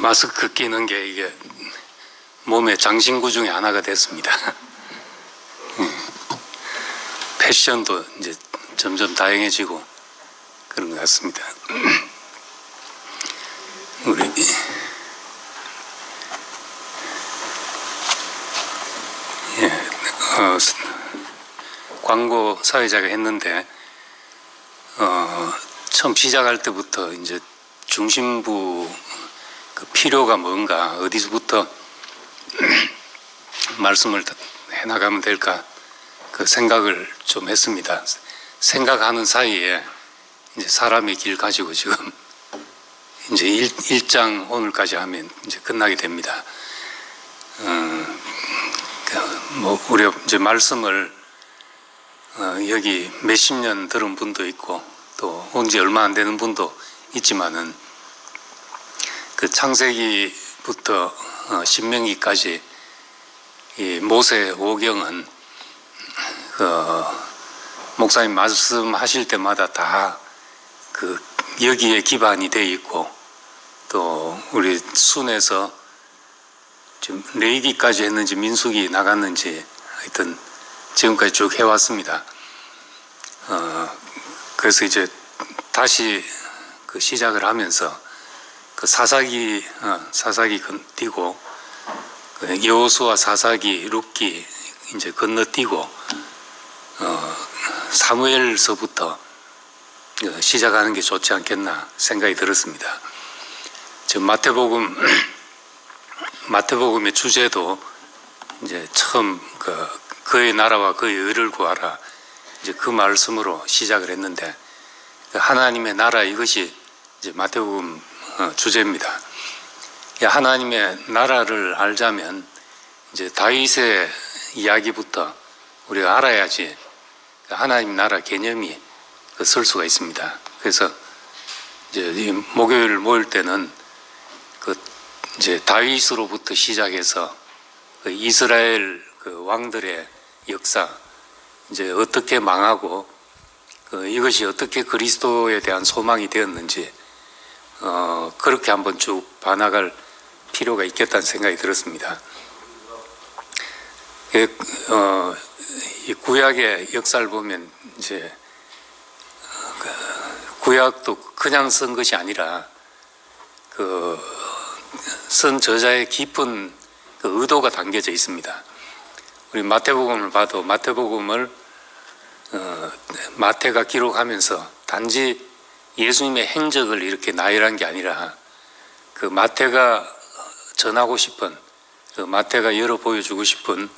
마스크 끼는 게 이게 몸의 장신구 중에 하나가 됐습니다. 패션도 이제 점점 다양해지고 그런 것 같습니다. 우리 광고 사회자가 했는데 처음 시작할 때부터 이제 중심부 그 필요가 뭔가 어디서부터 말씀을 해나가면 될까 그 생각을 좀 했습니다. 생각하는 사이에 이제 사람의 길 가지고 지금 이제 1장 오늘까지 하면 이제 끝나게 됩니다. 뭐 우리가 이제 말씀을 여기 몇십 년 들은 분도 있고 또 온 지 얼마 안 되는 분도 있지만은 그 창세기부터 신명기까지 이 모세 오경은 목사님 말씀하실 때마다 다 그 여기에 기반이 돼 있고 또 우리 순에서 지금 레위기까지 했는지 민수기 나갔는지 하여튼 지금까지 쭉 해왔습니다. 그래서 이제 다시 그 시작을 하면서 그 사사기 건너뛰고 여호수아 사사기 룻기 이제 건너뛰고 사무엘서부터 시작하는 게 좋지 않겠나 생각이 들었습니다. 지금 마태복음의 주제도 이제 처음 그의 나라와 그의 의를 구하라 이제 그 말씀으로 시작을 했는데 하나님의 나라 이것이 이제 마태복음 주제입니다. 하나님의 나라를 알자면 이제 다윗의 이야기부터 우리가 알아야지 하나님 나라 개념이 설 수가 있습니다. 그래서 이제 목요일 모일 때는 이제 다윗으로부터 시작해서 이스라엘 왕들의 역사 이제 어떻게 망하고 이것이 어떻게 그리스도에 대한 소망이 되었는지 그렇게 한번 쭉 봐나갈 필요가 있겠다는 생각이 들었습니다. 이 구약의 역사를 보면 이제 구약도 그냥 쓴 것이 아니라 쓴 저자의 깊은 의도가 담겨져 있습니다. 우리 마태복음을 봐도 마태복음을 마태가 기록하면서 단지 예수님의 행적을 이렇게 나열한 게 아니라 그 마태가 전하고 싶은 마태가 열어 보여주고 싶은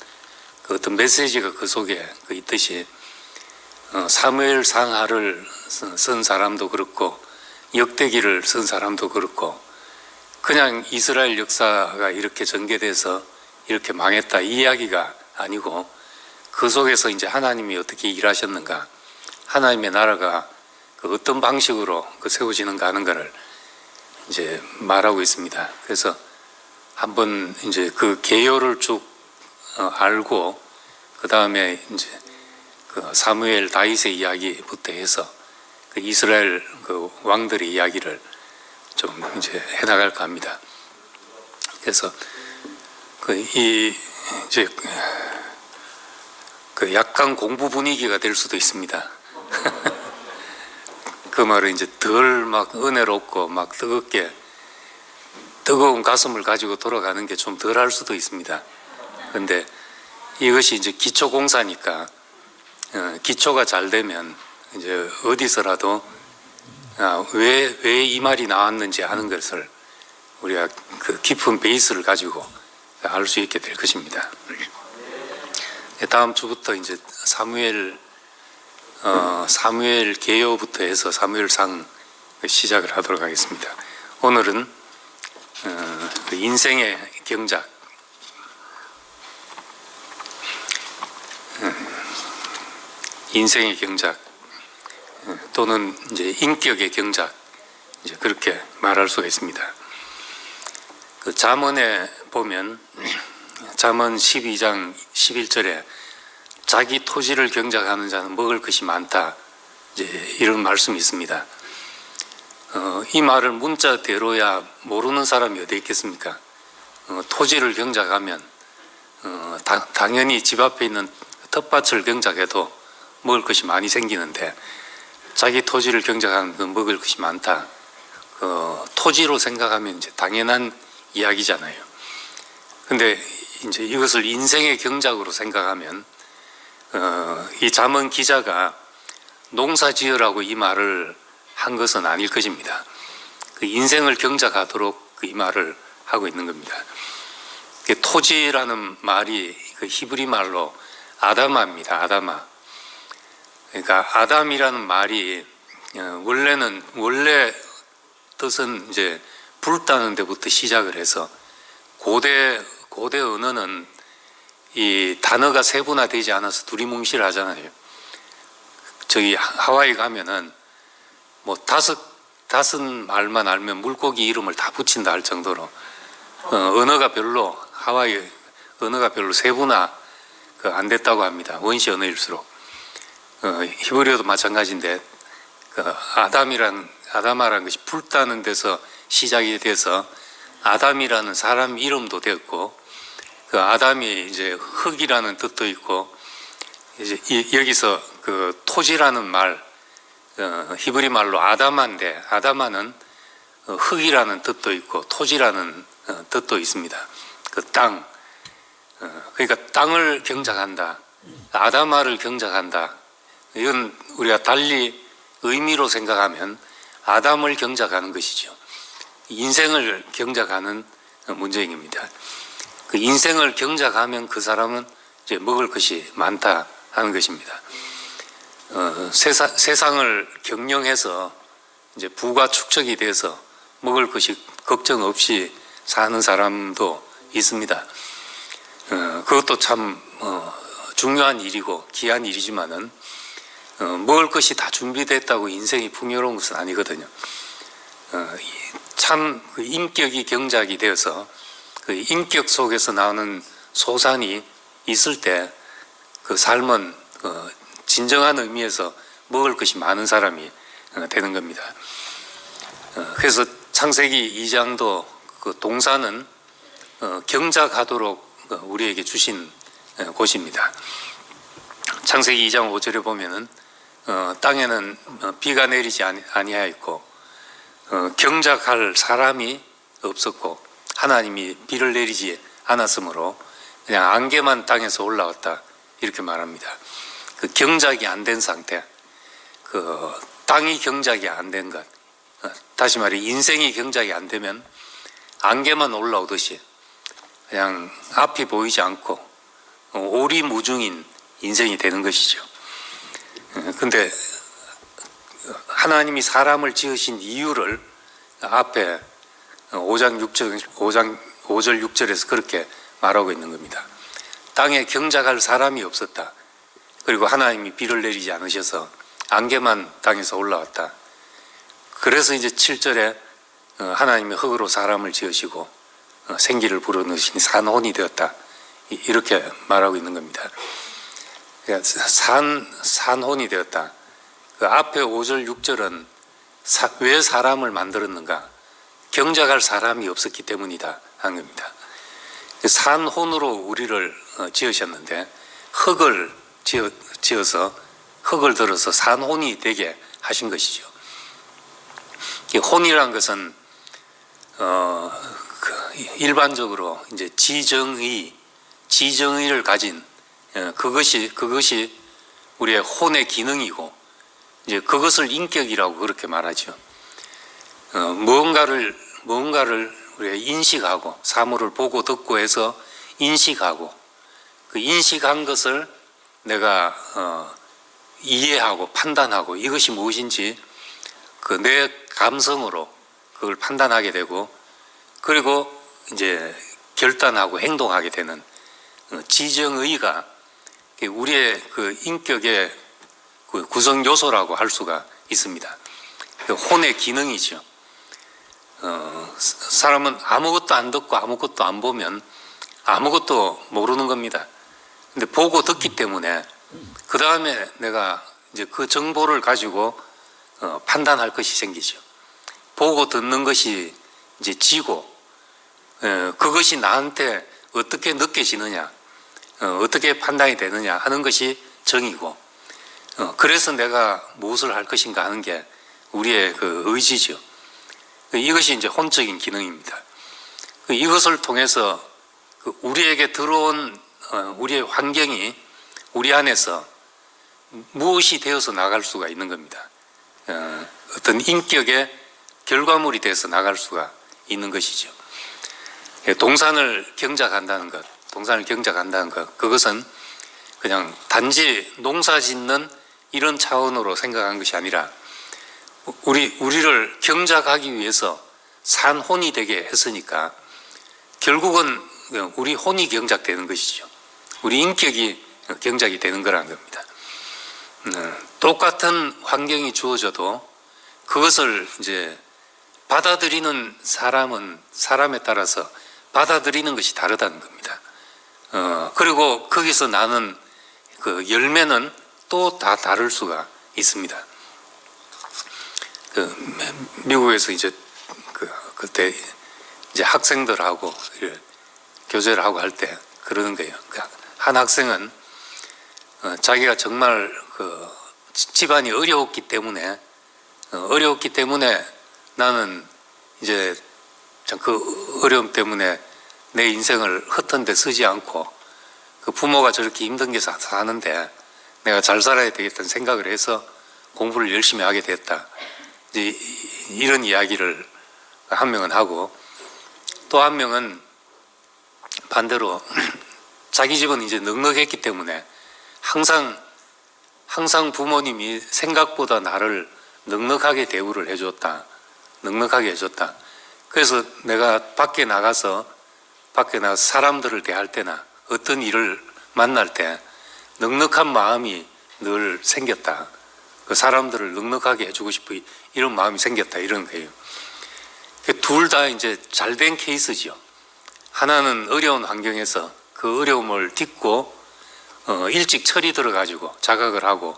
그 어떤 메시지가 그 속에 있듯이 사무엘 상하를 쓴 사람도 그렇고 역대기를 쓴 사람도 그렇고 그냥 이스라엘 역사가 이렇게 전개돼서 이렇게 망했다 이 이야기가 아니고 그 속에서 이제 하나님이 어떻게 일하셨는가 하나님의 나라가 어떤 방식으로 세워지는가 하는 것을 이제 말하고 있습니다. 그래서 한번 이제 그 개요를 쭉 알고 그 다음에 이제 사무엘 다윗의 이야기부터 해서 이스라엘 왕들의 이야기를 좀 이제 해나갈까 합니다. 그래서 이제 약간 공부 분위기가 될 수도 있습니다. 그 말은 이제 덜 막 은혜롭고 막 뜨거운 가슴을 가지고 돌아가는 게 좀 덜 할 수도 있습니다. 그런데 이것이 이제 기초 공사니까 기초가 잘 되면 이제 어디서라도 왜 이 말이 나왔는지 하는 것을 우리가 그 깊은 베이스를 가지고 알 수 있게 될 것입니다. 다음 주부터 이제 사무엘 개요부터 해서 사무엘상 시작을 하도록 하겠습니다. 오늘은 인생의 경작, 인생의 경작 또는 이제 인격의 경작 이제 그렇게 말할 수가 있습니다. 잠언에 보면 잠언 12장 11절에 자기 토지를 경작하는 자는 먹을 것이 많다 이제 이런 말씀이 있습니다. 이 말을 문자대로야 모르는 사람이 어디 있겠습니까? 토지를 경작하면 당연히 집 앞에 있는 텃밭을 경작해도 먹을 것이 많이 생기는데 자기 토지를 경작하는 그 먹을 것이 많다. 토지로 생각하면 이제 당연한 이야기잖아요. 근데 이제 이것을 인생의 경작으로 생각하면 이 잠언 기자가 농사 지으라고 이 말을 한 것은 아닐 것입니다. 그 인생을 경작하도록 이 말을 하고 있는 겁니다. 토지라는 말이 그 히브리 말로 아다마입니다. 아다마. 그러니까 아담이라는 말이 원래 뜻은 이제 불 따는 데부터 시작을 해서 고대 언어는 이 단어가 세분화되지 않아서 두리뭉실하잖아요. 저기 하와이 가면은 뭐 다섯 말만 알면 물고기 이름을 다 붙인다 할 정도로 언어가 별로 하와이 언어가 별로 세분화 안 됐다고 합니다. 원시 언어일수록 히브리어도 마찬가지인데 아다마라는 것이 불타는 데서 시작이 돼서 아담이라는 사람 이름도 됐고 그 아담이 이제 흙이라는 뜻도 있고 이제 여기서 그 토지라는 말 히브리 말로 아다마인데 아다마는 흙이라는 뜻도 있고 토지라는 뜻도 있습니다. 그 땅. 그러니까 땅을 경작한다. 아다마를 경작한다. 이건 우리가 달리 의미로 생각하면 아담을 경작하는 것이죠. 인생을 경작하는 문제입니다. 그 인생을 경작하면 그 사람은 이제 먹을 것이 많다 하는 것입니다. 세상을 경영해서 이제 부가 축적이 돼서 먹을 것이 걱정 없이 사는 사람도 있습니다. 그것도 참 중요한 일이고 귀한 일이지만은 먹을 것이 다 준비됐다고 인생이 풍요로운 것은 아니거든요. 참 그 인격이 경작이 되어서 그 인격 속에서 나오는 소산이 있을 때 그 삶은 진정한 의미에서 먹을 것이 많은 사람이 되는 겁니다. 그래서 창세기 2장도 그 동사는 경작하도록 우리에게 주신 곳입니다. 창세기 2장 5절에 보면은 땅에는 비가 내리지 아니하였고 경작할 사람이 없었고 하나님이 비를 내리지 않았으므로 그냥 안개만 땅에서 올라왔다 이렇게 말합니다. 그 경작이 안 된 상태, 그 땅이 경작이 안 된 것, 다시 말해 인생이 경작이 안 되면 안개만 올라오듯이 그냥 앞이 보이지 않고 오리무중인 인생이 되는 것이죠. 근데 하나님이 사람을 지으신 이유를 앞에 5절 6절에서 그렇게 말하고 있는 겁니다. 땅에 경작할 사람이 없었다. 그리고 하나님이 비를 내리지 않으셔서 안개만 땅에서 올라왔다. 그래서 이제 7절에 하나님이 흙으로 사람을 지으시고 생기를 불어넣으시니 산혼이 되었다. 이렇게 말하고 있는 겁니다. 그러니까 산혼이 되었다. 그 앞에 5절 6절은 왜 사람을 만들었는가? 경작할 사람이 없었기 때문이다 한 겁니다. 산혼으로 우리를 지으셨는데 흙을 지어서 흙을 들어서 산혼이 되게 하신 것이죠. 이 혼이란 것은 일반적으로 이제 지정의를 가진 그것이 우리의 혼의 기능이고 이제 그것을 인격이라고 그렇게 말하죠. 무언가를 우리가 인식하고 사물을 보고 듣고 해서 인식하고 그 인식한 것을 내가 이해하고 판단하고 이것이 무엇인지 그 내 감성으로 그걸 판단하게 되고 그리고 이제 결단하고 행동하게 되는 지정의가 우리의 그 인격의 그 구성 요소라고 할 수가 있습니다. 그 혼의 기능이죠. 사람은 아무것도 안 듣고 아무것도 안 보면 아무것도 모르는 겁니다. 근데 보고 듣기 때문에 그 다음에 내가 이제 그 정보를 가지고 판단할 것이 생기죠. 보고 듣는 것이 이제 지고, 그것이 나한테 어떻게 느껴지느냐, 어떻게 판단이 되느냐 하는 것이 정이고, 그래서 내가 무엇을 할 것인가 하는 게 우리의 그 의지죠. 이것이 이제 혼적인 기능입니다. 이것을 통해서 우리에게 들어온 우리의 환경이 우리 안에서 무엇이 되어서 나갈 수가 있는 겁니다. 어떤 인격의 결과물이 돼서 나갈 수가 있는 것이죠. 동산을 경작한다는 것, 그것은 그냥 단지 농사 짓는 이런 차원으로 생각한 것이 아니라 우리를 경작하기 위해서 산혼이 되게 했으니까 결국은 우리 혼이 경작되는 것이죠. 우리 인격이 경작이 되는 거라는 겁니다. 똑같은 환경이 주어져도 그것을 이제 받아들이는 사람은 사람에 따라서 받아들이는 것이 다르다는 겁니다. 그리고 거기서 나는 그 열매는 또 다 다를 수가 있습니다. 미국에서 이제 그때 이제 학생들하고 교제를 하고 할 때 그러는 거예요. 한 학생은 자기가 정말 집안이 어려웠기 때문에 나는 이제 그 어려움 때문에 내 인생을 헛된 데 쓰지 않고 그 부모가 저렇게 힘든 게 사는데 내가 잘 살아야 되겠다는 생각을 해서 공부를 열심히 하게 됐다. 이제 이런 이야기를 한 명은 하고, 또 한 명은 반대로 자기 집은 이제 넉넉했기 때문에 항상 부모님이 생각보다 나를 넉넉하게 대우를 해줬다. 그래서 내가 밖에 나가서 사람들을 대할 때나 어떤 일을 만날 때 넉넉한 마음이 늘 생겼다. 그 사람들을 넉넉하게 해주고 싶어 이런 마음이 생겼다. 이런 거예요. 둘 다 이제 잘된 케이스죠. 하나는 어려운 환경에서 그 어려움을 딛고 일찍 철이 들어가지고 자각을 하고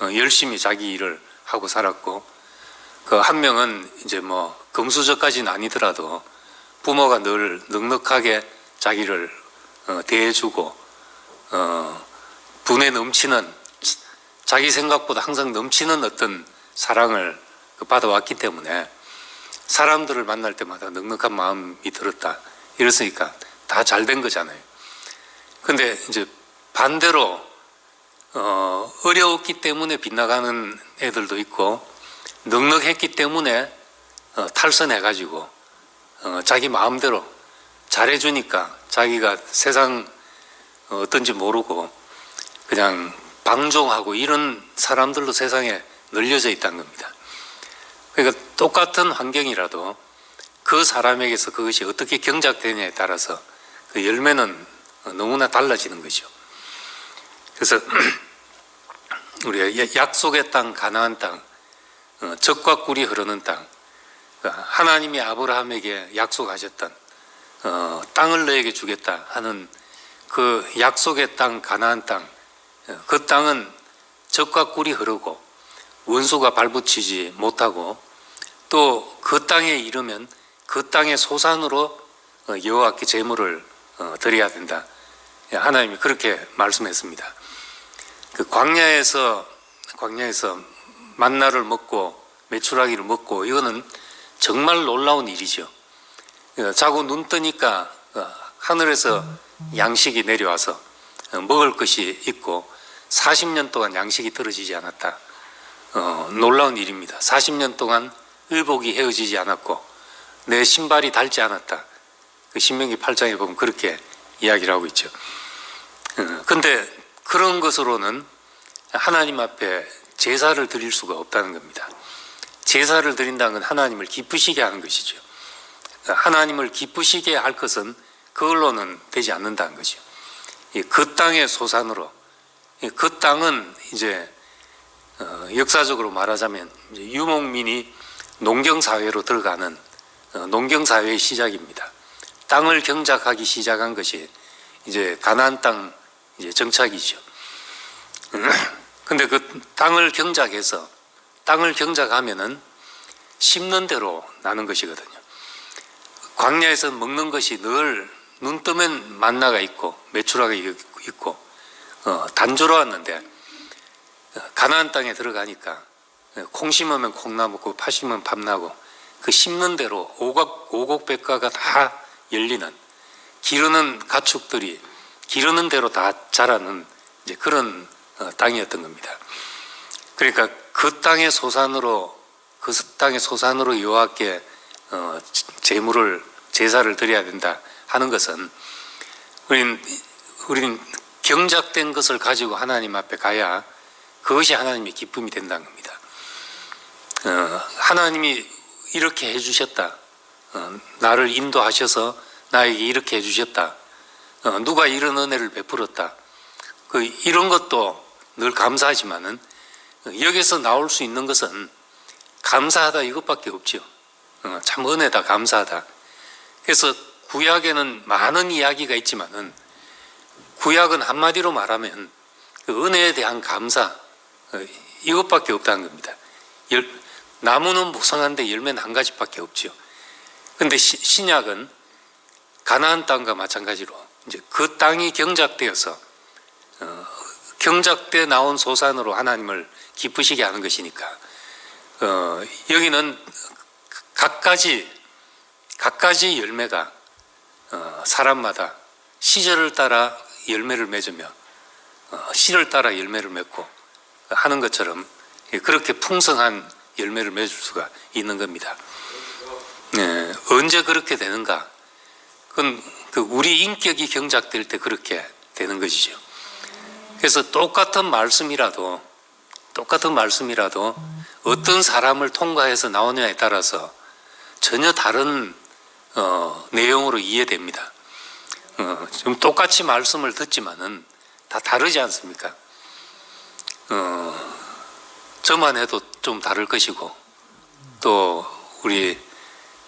열심히 자기 일을 하고 살았고, 그 한 명은 이제 뭐 금수저까지는 아니더라도 부모가 늘 넉넉하게 자기를 대해주고 분에 넘치는, 자기 생각보다 항상 넘치는 어떤 사랑을 받아왔기 때문에 사람들을 만날 때마다 넉넉한 마음이 들었다. 이랬으니까 다 잘된 거잖아요. 근데 이제 반대로 어려웠기 때문에 빗나가는 애들도 있고, 넉넉했기 때문에 탈선해가지고 자기 마음대로 잘해주니까 자기가 세상 어떤지 모르고 그냥 방종하고 이런 사람들로 세상에 널려져 있다는 겁니다. 그러니까 똑같은 환경이라도 그 사람에게서 그것이 어떻게 경작되냐에 따라서 그 열매는 너무나 달라지는 거죠. 그래서 우리가 약속의 땅, 가나안 땅, 젖과 꿀이 흐르는 땅, 하나님이 아브라함에게 약속하셨던 땅을 너에게 주겠다 하는 그 약속의 땅, 가나안 땅, 그 땅은 젖과 꿀이 흐르고 원수가 발붙이지 못하고, 또 그 땅에 이르면 그 땅의 소산으로 여호와께 제물을 드려야 된다. 하나님이 그렇게 말씀했습니다. 그 광야에서 만나를 먹고 메추라기를 먹고, 이거는 정말 놀라운 일이죠. 자고 눈 뜨니까 하늘에서 양식이 내려와서 먹을 것이 있고 40년 동안 양식이 떨어지지 않았다. 놀라운 일입니다. 40년 동안 의복이 헤어지지 않았고 내 신발이 닳지 않았다. 그 신명기 8장에 보면 그렇게 이야기를 하고 있죠. 근데 그런 것으로는 하나님 앞에 제사를 드릴 수가 없다는 겁니다. 제사를 드린다는 건 하나님을 기쁘시게 하는 것이죠. 하나님을 기쁘시게 할 것은 그걸로는 되지 않는다는 거죠. 그 땅의 소산으로, 그 땅은 이제 역사적으로 말하자면 유목민이 농경사회로 들어가는 농경사회의 시작입니다. 땅을 경작하기 시작한 것이 이제 가나안 땅 이제 정착이죠. 근데 그 땅을 경작하면은 심는 대로 나는 것이거든요. 광야에서 먹는 것이 늘 눈 뜨면 만나가 있고 메추라가 있고 단조로웠는데 가나안 땅에 들어가니까 콩 심으면 콩 나고 팥 심으면 밥 나고 그 심는 대로 오곡백과가 다 열리는, 기르는 가축들이 기르는 대로 다 자라는 이제 그런 땅이었던 겁니다. 그러니까 그 땅의 소산으로 여호와께 제사를 드려야 된다 하는 것은 우린 경작된 것을 가지고 하나님 앞에 가야 그것이 하나님의 기쁨이 된다는 겁니다. 하나님이 이렇게 해주셨다. 나를 인도하셔서 나에게 이렇게 해주셨다. 누가 이런 은혜를 베풀었다. 이런 것도 늘 감사하지만은 여기서 나올 수 있는 것은 감사하다 이것밖에 없죠. 참 은혜다, 감사하다. 그래서 구약에는 많은 이야기가 있지만은 구약은 한마디로 말하면 그 은혜에 대한 감사 이것밖에 없다는 겁니다. 나무는 무성한데 열매는 한 가지밖에 없죠. 그런데 신약은 가나안 땅과 마찬가지로 이제 그 땅이 경작되어서 경작돼 나온 소산으로 하나님을 기쁘시게 하는 것이니까 여기는 각가지 열매가 사람마다 시절을 따라 열매를 맺으며 씨를 따라 열매를 맺고 하는 것처럼 그렇게 풍성한 열매를 맺을 수가 있는 겁니다. 언제 그렇게 되는가? 그건 우리 인격이 경작될 때 그렇게 되는 것이죠. 그래서 똑같은 말씀이라도 어떤 사람을 통과해서 나오느냐에 따라서 전혀 다른 내용으로 이해됩니다. 좀 똑같이 말씀을 듣지만은 다 다르지 않습니까? 저만 해도 좀 다를 것이고 또 우리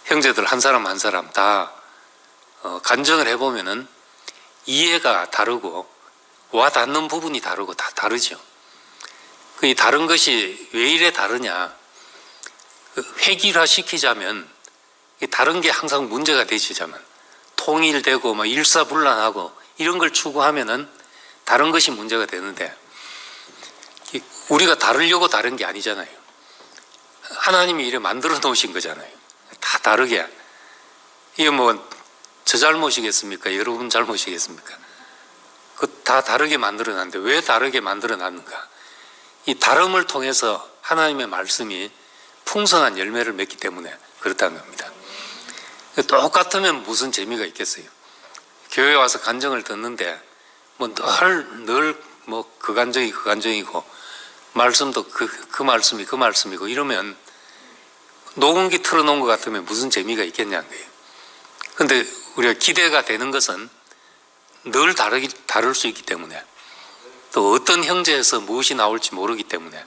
형제들 한 사람 다 간증을 해보면은 이해가 다르고 와닿는 부분이 다르고 다 다르죠. 이 다른 것이 왜 이래 다르냐? 획일화 시키자면 다른 게 항상 문제가 되시자면 통일되고 막 일사불란하고 이런 걸 추구하면은 다른 것이 문제가 되는데 우리가 다르려고 다른 게 아니잖아요. 하나님이 이래 만들어 놓으신 거잖아요. 다 다르게. 이게 뭐 저 잘못이겠습니까? 여러분 잘못이겠습니까? 다 다르게 만들어 놨는데 왜 다르게 만들어 놨는가? 이 다름을 통해서 하나님의 말씀이 풍성한 열매를 맺기 때문에 그렇다는 겁니다. 똑같으면 무슨 재미가 있겠어요? 교회 와서 간증을 듣는데 뭐 늘 뭐 그 간증이고 말씀도 그 말씀이고 이러면 녹음기 틀어놓은 것 같으면 무슨 재미가 있겠냐는 거예요. 그런데 우리가 기대가 되는 것은 늘 다를 수 있기 때문에 또 어떤 형제에서 무엇이 나올지 모르기 때문에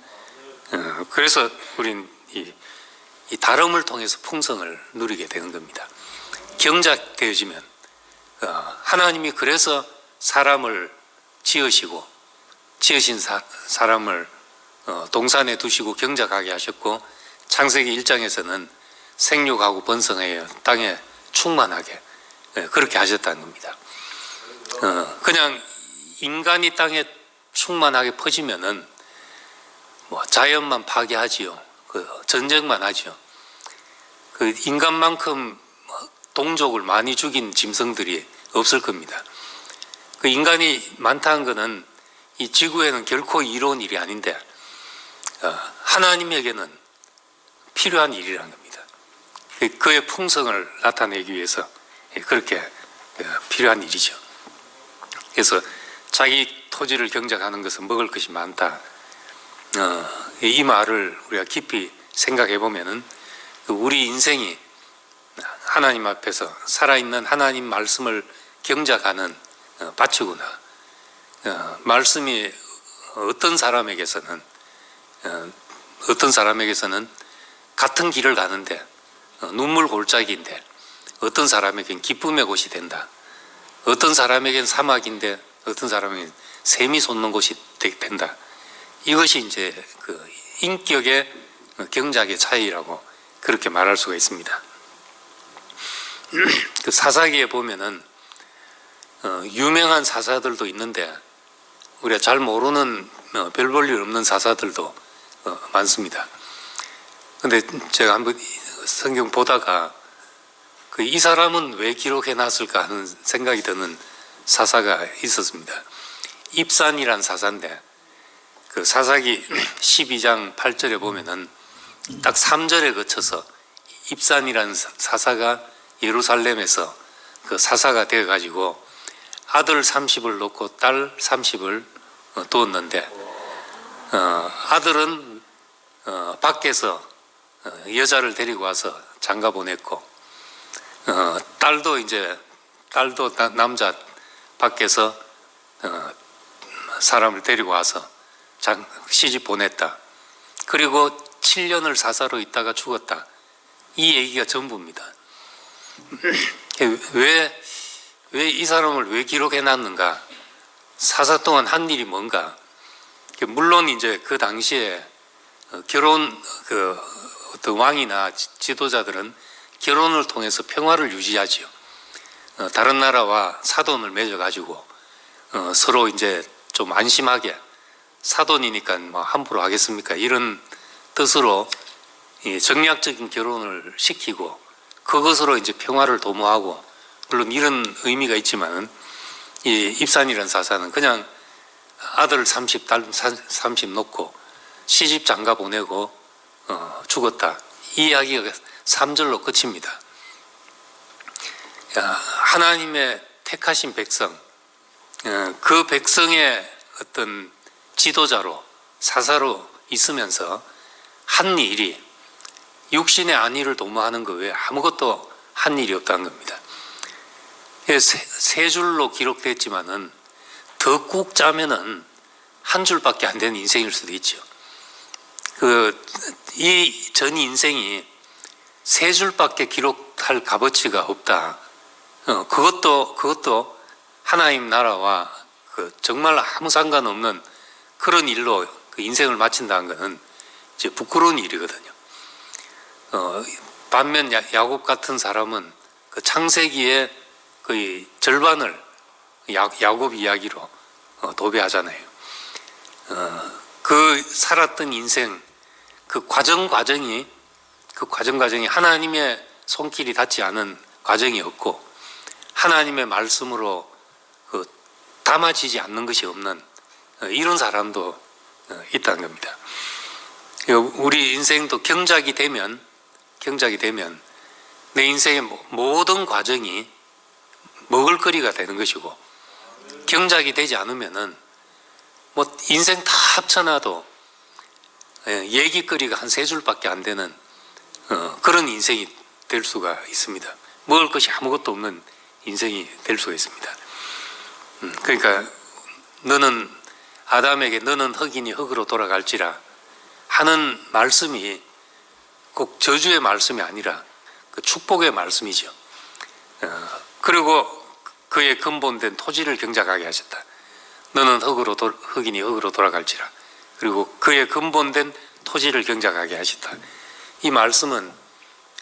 그래서 우린 이 다름을 통해서 풍성을 누리게 되는 겁니다. 경작되어지면 하나님이 그래서 사람을 지으시고 지으신 사람을 동산에 두시고 경작하게 하셨고 창세기 1장에서는 생육하고 번성하여 땅에 충만하게 그렇게 하셨다는 겁니다. 그냥 인간이 땅에 충만하게 퍼지면은 뭐 자연만 파괴하지요. 전쟁만 하지요. 인간만큼 동족을 많이 죽인 짐승들이 없을 겁니다. 인간이 많다는 것은 이 지구에는 결코 이로운 일이 아닌데 하나님에게는 필요한 일이라는 겁니다. 그의 풍성을 나타내기 위해서 그렇게 필요한 일이죠. 그래서 자기 토지를 경작하는 것은 먹을 것이 많다. 이 말을 우리가 깊이 생각해 보면은 우리 인생이 하나님 앞에서 살아있는 하나님 말씀을 경작하는 밭이구나. 말씀이 어떤 사람에게서는 같은 길을 가는데 눈물 골짜기인데 어떤 사람에겐 기쁨의 곳이 된다. 어떤 사람에겐 사막인데 어떤 사람에겐 샘이 솟는 곳이 된다. 이것이 이제 그 인격의 경작의 차이라고 그렇게 말할 수가 있습니다. 그 사사기에 보면은 유명한 사사들도 있는데 우리가 잘 모르는 별 볼 일 없는 사사들도 많습니다. 근데 제가 한번 성경 보다가 이 사람은 왜 기록해 놨을까 하는 생각이 드는 사사가 있었습니다. 입산이란 사사인데 그 사사기 12장 8절에 보면은 딱 3절에 거쳐서 입산이라는 사사가 예루살렘에서 그 사사가 되어 가지고 아들 30을 놓고 딸 30을 두었는데 아들은 밖에서 여자를 데리고 와서 장가 보냈고 딸도 남자 밖에서 사람을 데리고 와서 시집 보냈다. 그리고 7년을 사사로 있다가 죽었다. 이 얘기가 전부입니다. 왜 이 사람을 왜 기록해 놨는가? 사사 동안 한 일이 뭔가? 물론 이제 그 당시에 어떤 왕이나 지도자들은 결혼을 통해서 평화를 유지하지요. 다른 나라와 사돈을 맺어가지고 서로 이제 좀 안심하게 사돈이니까 뭐 함부로 하겠습니까? 이런 뜻으로 정략적인 결혼을 시키고 그것으로 이제 평화를 도모하고 물론 이런 의미가 있지만은 이 입산이라는 사사는 그냥 아들 30, 딸 30 놓고 시집 장가 보내고 죽었다. 이 이야기가 3절로 끝입니다. 하나님의 택하신 백성, 그 백성의 어떤 지도자로 사사로 있으면서 한 일이 육신의 안위를 도모하는 것 외에 아무것도 한 일이 없다는 겁니다. 세 줄로 기록됐지만은 더 꾹 짜면은 한 줄밖에 안 되는 인생일 수도 있죠. 이 전 인생이 세 줄밖에 기록할 값어치가 없다. 그것도 하나님 나라와 정말 아무 상관없는 그런 일로 그 인생을 마친다는 것은 이제 부끄러운 일이거든요. 반면 야곱 같은 사람은 그 창세기의 거의 절반을 야곱 이야기로 도배하잖아요. 그 살았던 인생, 그 과정이 하나님의 손길이 닿지 않은 과정이었고 하나님의 말씀으로 담아지지 않는 것이 없는 이런 사람도 있다는 겁니다. 우리 인생도 경작이 되면 내 인생의 모든 과정이 먹을거리가 되는 것이고 경작이 되지 않으면은 뭐 인생 다 합쳐놔도 얘기거리가 한 세 줄밖에 안 되는 그런 인생이 될 수가 있습니다. 먹을 것이 아무것도 없는 인생이 될 수가 있습니다. 그러니까 아담에게 너는 흙이니 흙으로 돌아갈지라 하는 말씀이 꼭 저주의 말씀이 아니라 그 축복의 말씀이죠. 그리고 그의 근본된 토지를 경작하게 하셨다. 너는 흙이니 흙으로 돌아갈지라. 그리고 그의 근본된 토지를 경작하게 하셨다. 이 말씀은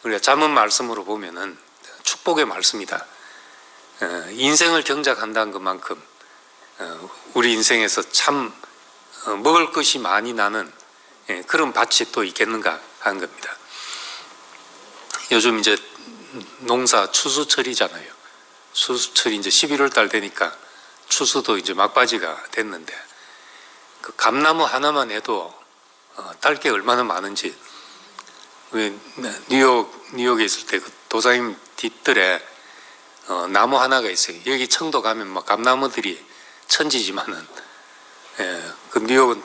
우리가 잠언 말씀으로 보면은 축복의 말씀이다. 인생을 경작한다는 것만큼 우리 인생에서 참 먹을 것이 많이 나는 그런 밭이 또 있겠는가 하는 겁니다. 요즘 이제 농사 추수철이잖아요. 추수철이 이제 11월 달 되니까 추수도 이제 막바지가 됐는데 그 감나무 하나만 해도 딸 게 얼마나 많은지 뉴욕에 있을 때 그 도사님 뒷뜰에 나무 하나가 있어요. 여기 청도 가면 막 감나무들이 천지지만은 그 뉴욕은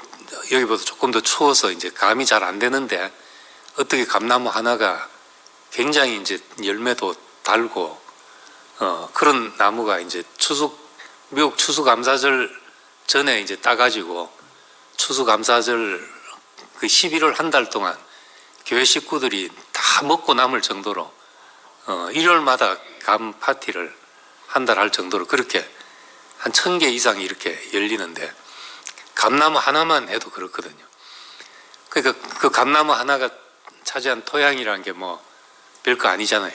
여기보다 조금 더 추워서 이제 감이 잘 안 되는데 어떻게 감나무 하나가 굉장히 이제 열매도 달고 그런 나무가 이제 미국 추수감사절 전에 이제 따가지고 추수감사절 그 11월 한 달 동안 교회 식구들이 다 먹고 남을 정도로 일요일마다 감 파티를 한 달 할 정도로 그렇게 한 1000개 이상이 이렇게 열리는데 감나무 하나만 해도 그렇거든요. 그러니까 그 감나무 하나가 차지한 토양이라는 게 뭐 별거 아니잖아요.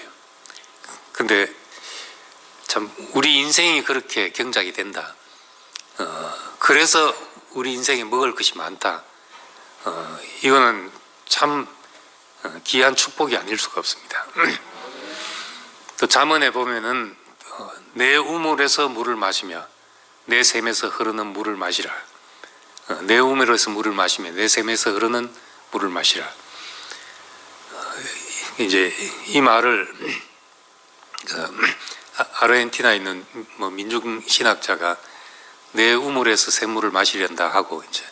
근데 참 우리 인생이 그렇게 경작이 된다. 그래서 우리 인생에 먹을 것이 많다. 이거는 참 귀한 축복이 아닐 수가 없습니다. 또 잠언에 보면은 내 우물에서 물을 마시며 내 샘에서 흐르는 물을 마시라. 내 우물에서 물을 마시며 내 샘에서 흐르는 물을 마시라. 이제 이 말을 아르헨티나에 있는 뭐 민중 신학자가 내 우물에서 샘물을 마시련다 하고 이제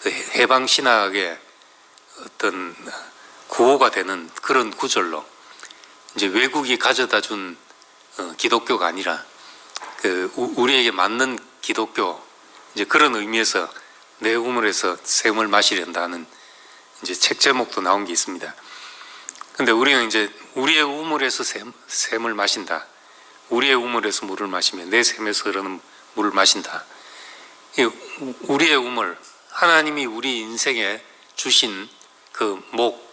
그 해방 신학의 어떤 구호가 되는 그런 구절로 이제 외국이 가져다 준 기독교가 아니라 그 우리에게 맞는 기독교 이제 그런 의미에서 내 우물에서 샘을 마시련다는 이제 책 제목도 나온 게 있습니다. 근데 우리는 이제 우리의 우물에서 샘을 마신다. 우리의 우물에서 물을 마시며 내 샘에서 흐르는 물을 마신다. 우리의 우물, 하나님이 우리 인생에 주신 그 목,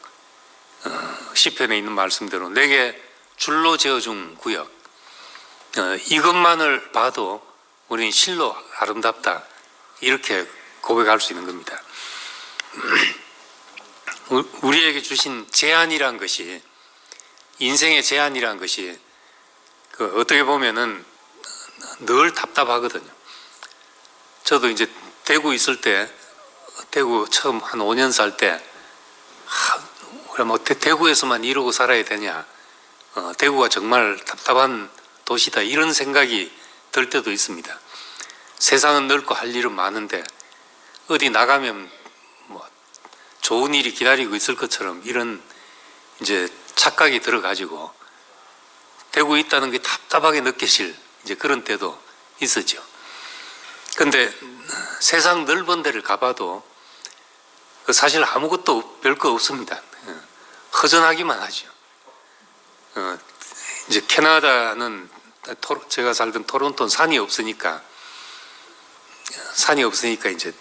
시편에 있는 말씀대로 내게 줄로 지어준 구역, 이것만을 봐도 우리는 실로 아름답다. 이렇게 고백할 수 있는 겁니다. 우리에게 주신 제한이란 것이, 인생의 제한이란 것이 그 어떻게 보면은 늘 답답하거든요. 저도 이제 대구 있을 때, 대구 처음 한 5년 살 때, 우리 뭐 대구에서만 이러고 살아야 되냐, 대구가 정말 답답한 도시다, 이런 생각이 들 때도 있습니다. 세상은 넓고 할 일은 많은데 어디 나가면 뭐 좋은 일이 기다리고 있을 것처럼 이런 이제 착각이 들어가지고 대구에 있다는 게 답답하게 느껴질 이제 그런 때도 있었죠. 근데 세상 넓은 데를 가봐도 사실 아무것도 별거 없습니다. 허전하기만 하죠. 이제 캐나다는 제가 살던 토론토는 산이 없으니까 이제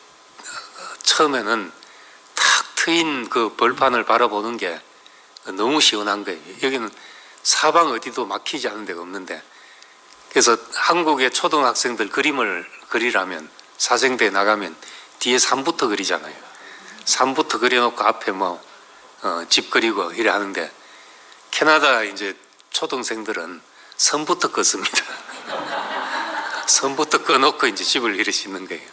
처음에는 탁 트인 그 벌판을 바라보는 게 너무 시원한 거예요. 여기는 사방 어디도 막히지 않은 데가 없는데, 그래서 한국의 초등학생들 그림을 그리라면 사생대에 나가면 뒤에 산부터 그리잖아요. 산부터 그려놓고 앞에 뭐 집 그리고 이래 하는데, 캐나다 이제 초등생들은 선부터 긋습니다. 선부터 꺼놓고 이제 집을 이래 짓는 거예요.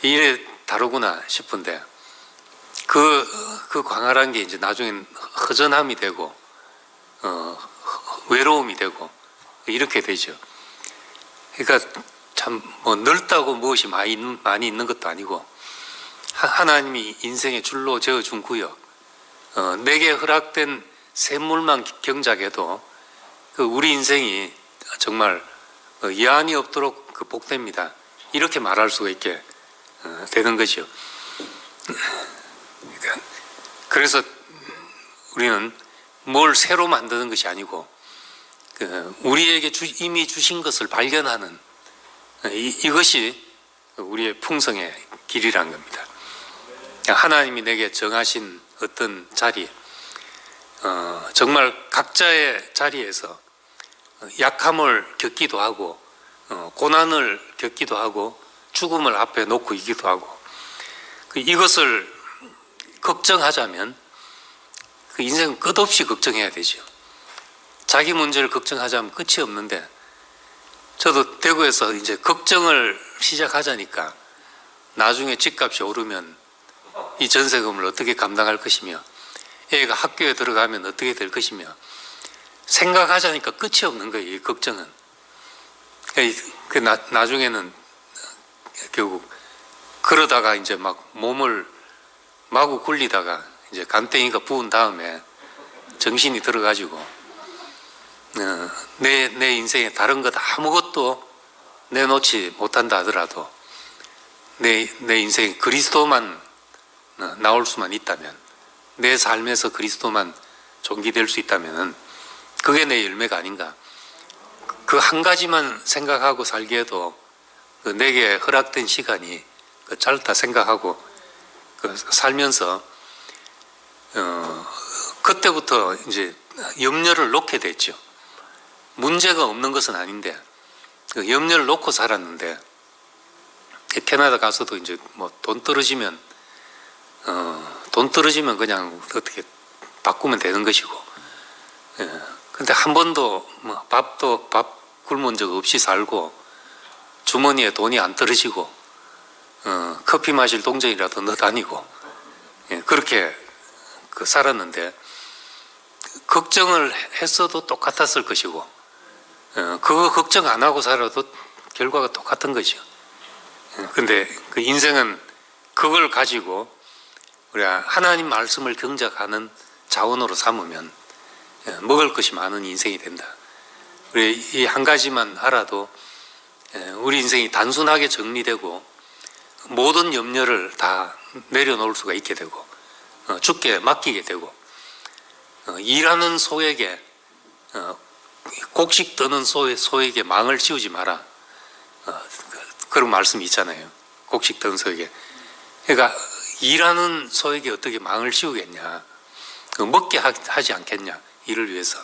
이래 다르구나 싶은데, 그 광활한 게 이제 나중엔 허전함이 되고, 외로움이 되고, 이렇게 되죠. 그러니까 참 뭐 넓다고 무엇이 많이 있는 것도 아니고, 하나님이 인생의 줄로 지어준 구역, 내게 허락된 샘물만 경작해도 그 우리 인생이 정말 여한이 없도록 그 복됩니다. 이렇게 말할 수가 있게 되는 거죠. 그래서 우리는 뭘 새로 만드는 것이 아니고 우리에게 이미 주신 것을 발견하는 이것이 우리의 풍성의 길이란 겁니다. 하나님이 내게 정하신 어떤 자리, 정말 각자의 자리에서 약함을 겪기도 하고 고난을 겪기도 하고 죽음을 앞에 놓고 있기도 하고, 이것을 걱정하자면 그 인생은 끝없이 걱정해야 되죠. 자기 문제를 걱정하자면 끝이 없는데, 저도 대구에서 이제 걱정을 시작하자니까 나중에 집값이 오르면 이 전세금을 어떻게 감당할 것이며 애가 학교에 들어가면 어떻게 될 것이며 생각하자니까 끝이 없는 거예요. 이 걱정은. 나중에는 결국 그러다가 이제 막 몸을 마구 굴리다가 이제 간땡이가 부은 다음에 정신이 들어가지고 내 인생에 다른 것 아무것도 내놓지 못한다 하더라도 내 인생에 그리스도만 나올 수만 있다면, 내 삶에서 그리스도만 존귀될 수 있다면 그게 내 열매가 아닌가. 그 한 가지만 생각하고 살기에도 내게 허락된 시간이 짧다 생각하고 살면서 그때부터 이제 염려를 놓게 됐죠. 문제가 없는 것은 아닌데 그 염려를 놓고 살았는데 캐나다 가서도 이제 뭐 돈 떨어지면 그냥 어떻게 바꾸면 되는 것이고, 근데 한 번도 뭐 밥 굶은 적 없이 살고 주머니에 돈이 안 떨어지고 커피 마실 동전이라도 넣어 다니고 그렇게 살았는데 걱정을 했어도 똑같았을 것이고 그거 걱정 안 하고 살아도 결과가 똑같은 거죠. 근데 그 인생은 그걸 가지고 우리가 하나님 말씀을 경작하는 자원으로 삼으면 먹을 것이 많은 인생이 된다. 우리 이 한 가지만 알아도 우리 인생이 단순하게 정리되고 모든 염려를 다 내려놓을 수가 있게 되고 주께 맡기게 되고 일하는 소에게 곡식 떠는 소에게 망을 씌우지 마라. 그런 말씀이 있잖아요. 곡식 떠는 소에게. 그러니까 일하는 소에게 어떻게 망을 씌우겠냐. 먹게 하지 않겠냐. 일을 위해서.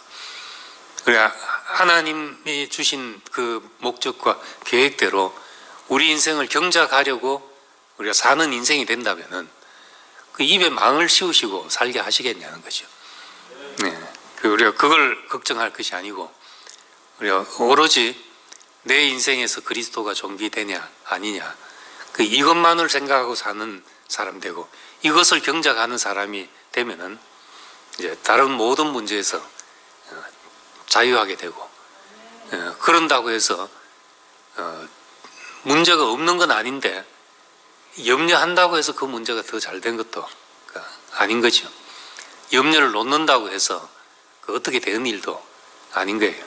그러니까 하나님이 주신 그 목적과 계획대로 우리 인생을 경작하려고 우리가 사는 인생이 된다면은 그 입에 망을 씌우시고 살게 하시겠냐는 거죠. 네. 우리가 그걸 걱정할 것이 아니고 우리가 오로지 내 인생에서 그리스도가 존귀되냐 아니냐 이것만을 생각하고 사는 사람 되고 이것을 경작하는 사람이 되면은 이제 다른 모든 문제에서 자유하게 되고 그런다고 해서 문제가 없는 건 아닌데 염려한다고 해서 그 문제가 더 잘 된 것도 아닌 거죠. 염려를 놓는다고 해서 어떻게 되는 일도 아닌 거예요.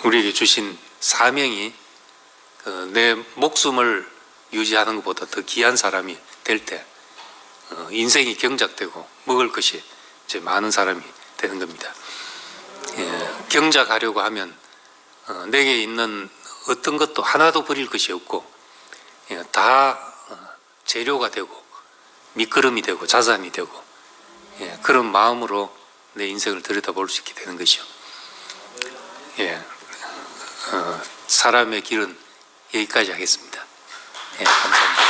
우리에게 주신 사명이 내 목숨을 유지하는 것보다 더 귀한 사람이 될 때 인생이 경작되고 먹을 것이 이제 많은 사람이 되는 겁니다. 경작하려고 하면 내게 있는 어떤 것도 하나도 버릴 것이 없고 다 재료가 되고 밑거름이 되고 자산이 되고 그런 마음으로 내 인생을 들여다볼 수 있게 되는 것이죠. 사람의 길은 여기까지 하겠습니다. 감사합니다.